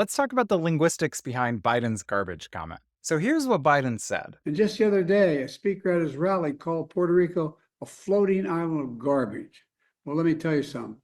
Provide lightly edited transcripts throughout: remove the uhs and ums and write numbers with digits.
Let's talk about the linguistics behind Biden's garbage comment. So here's what Biden said. And just the other day, a speaker at his rally called Puerto Rico a floating island of garbage. Well, let me tell you something.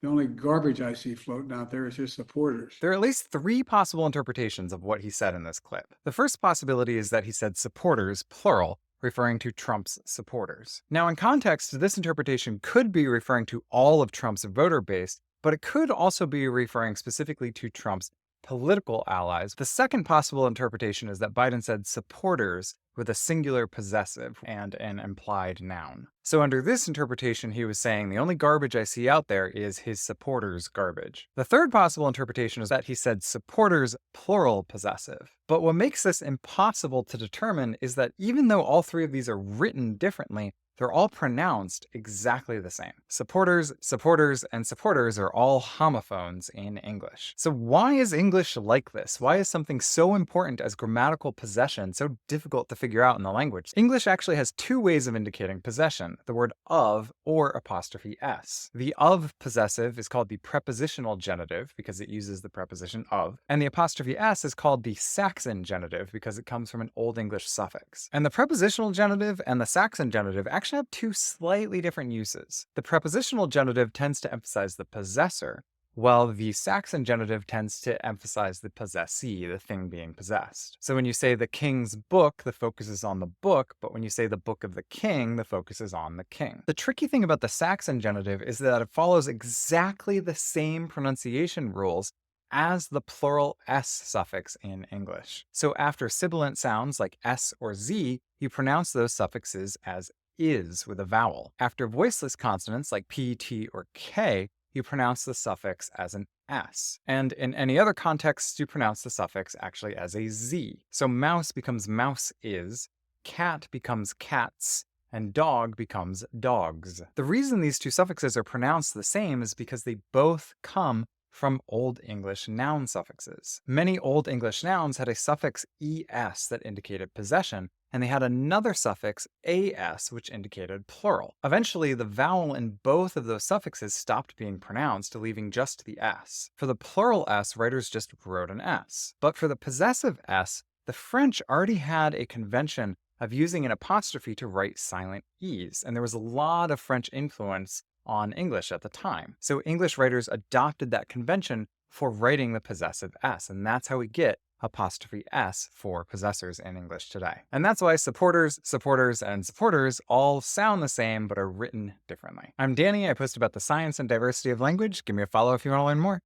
The only garbage I see floating out there is his supporters. There are at least three possible interpretations of what he said in this clip. The first possibility is that he said supporters, plural, referring to Trump's supporters. Now, in context, this interpretation could be referring to all of Trump's voter base, but it could also be referring specifically to Trump's political allies. The second possible interpretation is that Biden said supporters with a singular possessive and an implied noun. So under this interpretation, he was saying the only garbage I see out there is his supporters' garbage. The third possible interpretation is that he said supporters plural possessive. But what makes this impossible to determine is that even though all three of these are written differently, they're all pronounced exactly the same. Supporters, supporters, and supporters are all homophones in English. So why is English like this? Why is something so important as grammatical possession so difficult to figure out in the language? English actually has two ways of indicating possession, the word of or apostrophe s. The of possessive is called the prepositional genitive because it uses the preposition of, and the apostrophe s is called the Saxon genitive because it comes from an Old English suffix. And the prepositional genitive and the Saxon genitive actually have two slightly different uses. The prepositional genitive tends to emphasize the possessor, while the Saxon genitive tends to emphasize the possessee, the thing being possessed. So when you say the king's book, the focus is on the book, but when you say the book of the king, the focus is on the king. The tricky thing about the Saxon genitive is that it follows exactly the same pronunciation rules as the plural s suffix in English. So after sibilant sounds like s or z, you pronounce those suffixes as is with a vowel. After voiceless consonants like p, t, or k, you pronounce the suffix as an s. And in any other context, you pronounce the suffix actually as a z. So mouse becomes mouse is, cat becomes cats, and dog becomes dogs. The reason these two suffixes are pronounced the same is because they both come from Old English noun suffixes. Many Old English nouns had a suffix es that indicated possession, and they had another suffix as which indicated plural. Eventually, the vowel in both of those suffixes stopped being pronounced, leaving just the s. For the plural s, writers just wrote an s. But for the possessive s, the French already had a convention of using an apostrophe to write silent e's, and there was a lot of French influence on English at the time. So English writers adopted that convention for writing the possessive s, and that's how we get apostrophe s for possessors in English today. And that's why supporters, supporters, and supporters all sound the same but are written differently. I'm Danny. I post about the science and diversity of language. Give me a follow if you want to learn more.